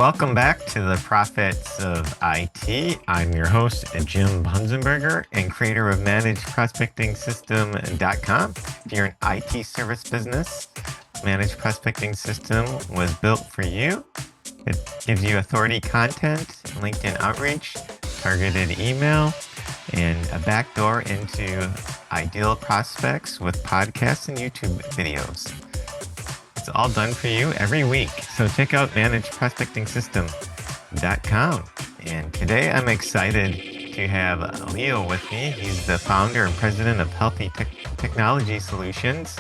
Welcome back to the Profits of IT. I'm your host, Jim Punzenberger, and creator of ManageProspectingSystem.com. If you're an IT service business, Managed Prospecting System was built for you. It gives you authority content, LinkedIn outreach, targeted email, and a backdoor into ideal prospects with podcasts and YouTube videos. It's all done for you every week. So check out ManageProspectingSystem.com. And today I'm excited to have Leo with me. He's the founder and president of Healthy Technology Solutions,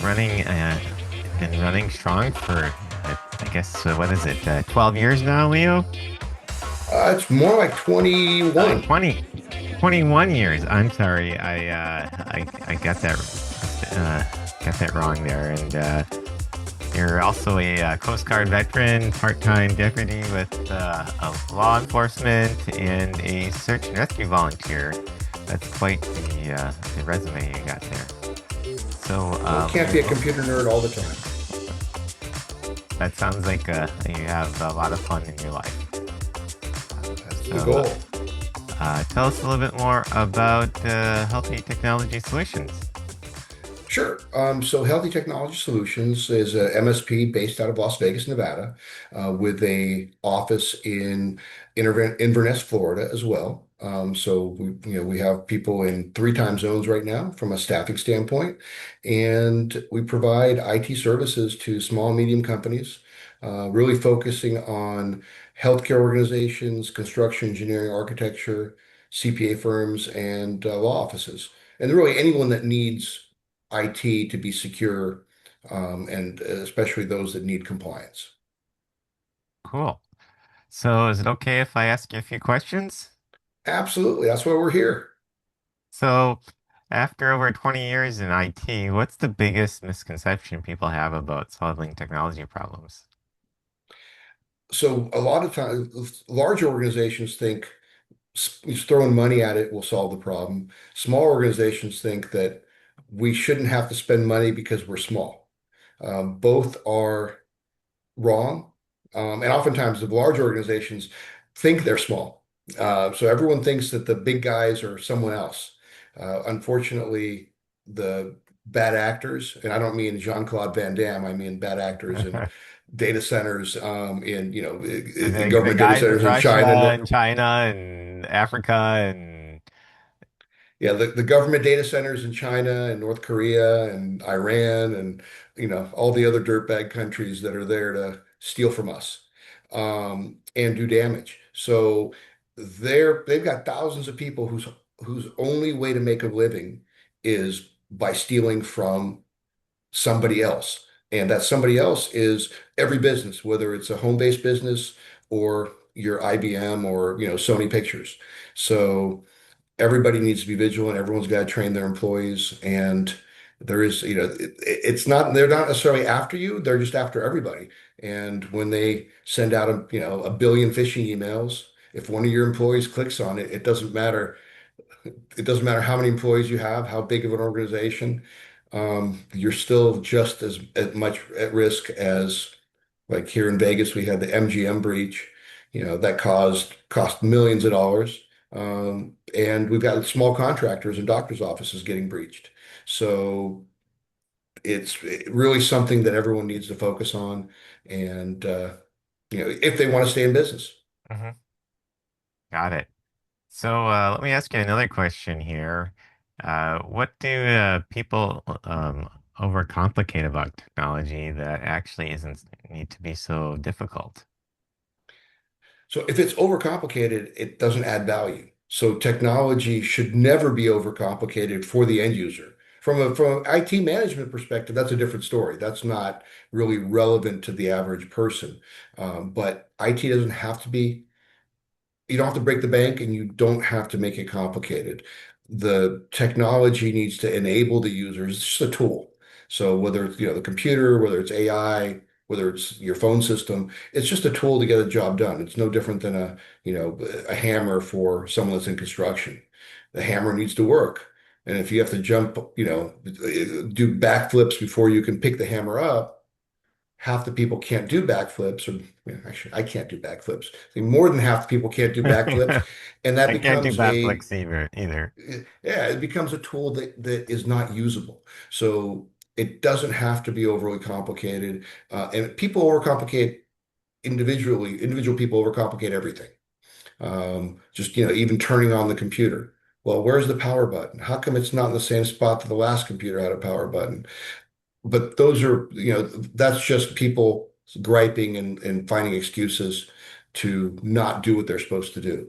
been running strong for, I guess, what is it, 12 years now, Leo? It's more like 21. 21 years. I'm sorry. I got that wrong there. And you're also a Coast Guard veteran, part-time deputy with law enforcement, and a search and rescue volunteer. That's quite the resume you got there. So You can't be a computer nerd all the time. that sounds like you have a lot of fun in your life. That's the So goal. tell us a little bit more about Healthy Technology Solutions. Sure. So Healthy Technology Solutions is a MSP based out of Las Vegas, Nevada, with a office in Inverness, Florida as well. So we have people in 3 time zones right now from a staffing standpoint, and we provide IT services to small and medium companies, really focusing on healthcare organizations, construction, engineering, architecture, CPA firms, and law offices, and really anyone that needs IT to be secure, and especially those that need compliance. Cool. So is it okay if I ask you a few questions? Absolutely. That's why we're here. So, after over 20 years in IT, what's the biggest misconception people have about solving technology problems? So a lot of times, large organizations think just throwing money at it will solve the problem. Small organizations think that we shouldn't have to spend money because we're small. Both are wrong. And oftentimes the large organizations think they're small. So everyone thinks that the big guys are someone else. Unfortunately, the bad actors, and I don't mean Jean-Claude Van Damme, I mean bad actors in data centers, in The government data guys in centers in Russia China. and China and Africa and Yeah, the government data centers in China and North Korea and Iran and all the other dirtbag countries that are there to steal from us, and do damage. So they've got thousands of people whose only way to make a living is by stealing from somebody else. And that somebody else is every business, whether it's a home-based business or your IBM or Sony Pictures. So everybody needs to be vigilant. Everyone's got to train their employees, and there is, it's not, they're not necessarily after you. They're just after everybody. And when they send out a billion phishing emails, if one of your employees clicks on it, it doesn't matter. It doesn't matter how many employees you have, how big of an organization. You're still just as much at risk as, like here in Vegas, we had the MGM breach, that cost millions of dollars. And we've got small contractors and doctors' offices getting breached. So it's really something that everyone needs to focus on, and if they want to stay in business. Mhm. Got it. So let me ask you another question here. What do people overcomplicate about technology that actually isn't need to be so difficult? So if it's overcomplicated, it doesn't add value. So technology should never be overcomplicated for the end user. From an IT management perspective, that's a different story. That's not really relevant to the average person. But IT doesn't have to be, you don't have to break the bank, and you don't have to make it complicated. The technology needs to enable the users. It's just a tool. So whether it's the computer, whether it's AI, whether it's your phone system, it's just a tool to get a job done. It's no different than a hammer for someone that's in construction. The hammer needs to work. And if you have to jump, do backflips before you can pick the hammer up, half the people can't do backflips, or actually, I can't do backflips. I think more than half the people can't do backflips, and that I can't do becomes bad flicks either. yeah, it becomes a tool that is not usable. So it doesn't have to be overly complicated, and people overcomplicate individually. Individual people overcomplicate everything. Just, even turning on the computer. Well, where's the power button? How come it's not in the same spot that the last computer had a power button? But those are, that's just people griping and finding excuses to not do what they're supposed to do.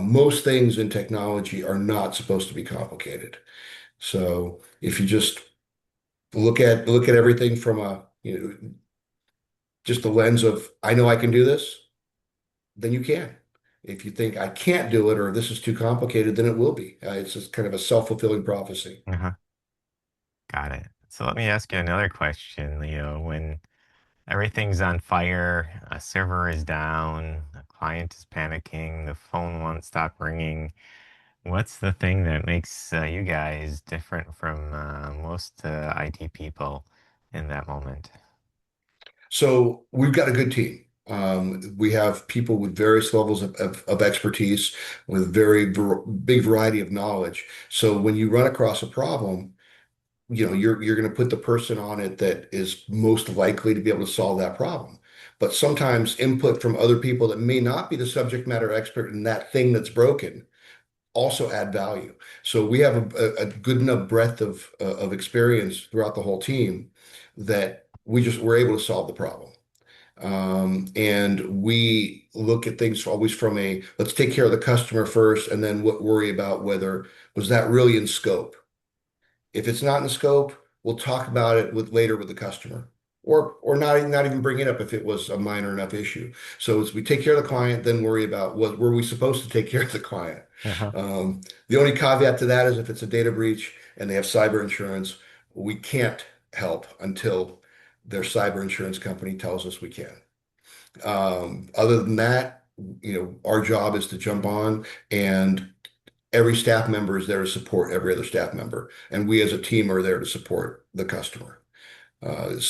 Most things in technology are not supposed to be complicated. So if you just look at everything from just the lens of I know I can do this, then you can. If you think I can't do it or this is too complicated, then it will be. It's just kind of a self-fulfilling prophecy. Uh-huh. Got it. So let me ask you another question, Leo. When everything's on fire, a server is down, a client is panicking, the phone won't stop ringing. What's the thing that makes you guys different from most IT people in that moment? So we've got a good team. We have people with various levels of expertise, with big variety of knowledge. So when you run across a problem, you're going to put the person on it that is most likely to be able to solve that problem. But sometimes input from other people that may not be the subject matter expert in that thing that's broken also add value. So we have a good enough breadth of experience throughout the whole team that we're able to solve the problem. And we look at things always from let's take care of the customer first, and then worry about whether was that really in scope. If it's not in scope, we'll talk about it later with the customer, or not even bring it up if it was a minor enough issue. So as we take care of the client, then worry about what were we supposed to take care of the client. Uh-huh. The only caveat to that is if it's a data breach and they have cyber insurance, we can't help until their cyber insurance company tells us we can. Other than that, our job is to jump on, and every staff member is there to support every other staff member, and we as a team are there to support the customer. And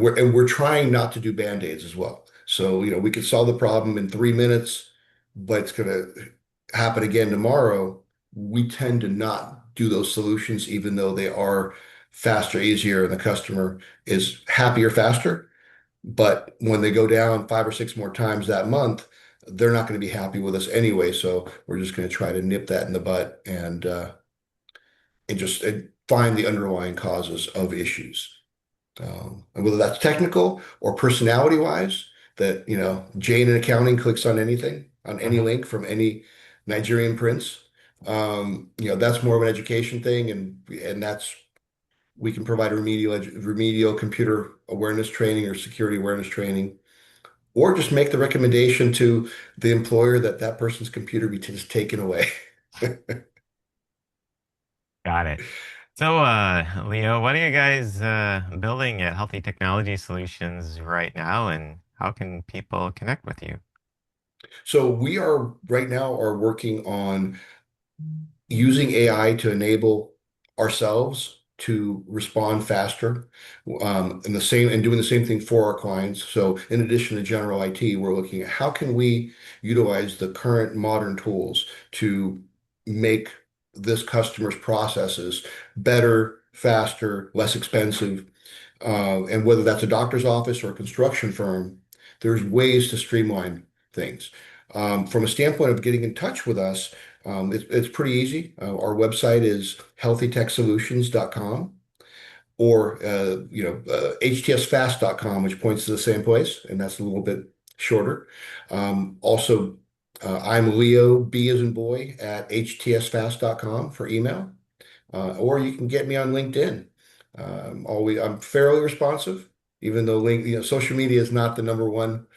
we're trying not to do band-aids as well. So, we could solve the problem in 3 minutes, but it's going to happen again tomorrow. We tend to not do those solutions, even though they are faster, easier, and the customer is happier faster. But when they go down 5 or 6 more times that month, they're not going to be happy with us anyway. So we're just going to try to nip that in the butt and just find the underlying causes of issues. And whether that's technical or personality wise, that, Jane in accounting clicks on anything, on any Uh-huh. link from any Nigerian prince. That's more of an education thing, and that's we can provide remedial computer awareness training or security awareness training, or just make the recommendation to the employer that that person's computer be just taken away. Got it. So, Leo, what are you guys building at Healthy Technology Solutions right now, and how can people connect with you? So we are right now are working on using AI to enable ourselves to respond faster, and doing the same thing for our clients. So in addition to general IT, we're looking at how can we utilize the current modern tools to make this customer's processes better, faster, less expensive, and whether that's a doctor's office or a construction firm, there's ways to streamline things. From a standpoint of getting in touch with us, it's pretty easy. Our website is healthytechsolutions.com, or htsfast.com, which points to the same place, and that's a little bit shorter. Also, I'm Leo, B as in boy, at htsfast.com for email, or you can get me on LinkedIn. I'm fairly responsive, even though social media is not the number one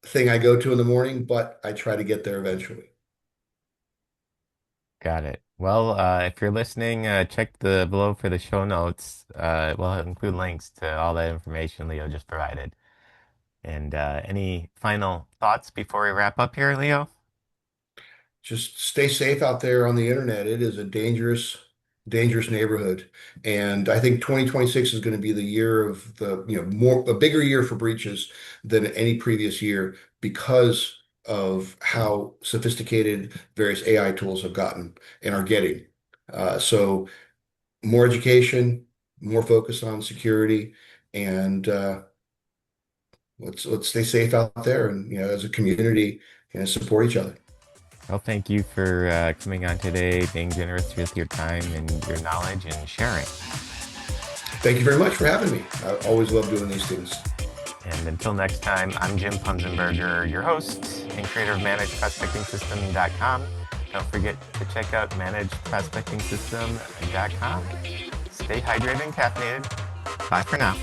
thing I go to in the morning, but I try to get there eventually. Got it. Well, if you're listening, check the below for the show notes. We'll include links to all that information Leo just provided. And any final thoughts before we wrap up here, Leo? Just stay safe out there on the internet. It is a dangerous dangerous neighborhood. And I think 2026 is going to be the year of a bigger year for breaches than any previous year because of how sophisticated various AI tools have gotten and are getting. So more education, more focus on security, and let's stay safe out there, and as a community, support each other. Well, thank you for coming on today, being generous with your time and your knowledge and sharing. Thank you very much for having me. I always love doing these things. And until next time, I'm Jim Punzenberger, your host and creator of ManagedProspectingSystem.com. Don't forget to check out ManagedProspectingSystem.com. Stay hydrated and caffeinated. Bye for now.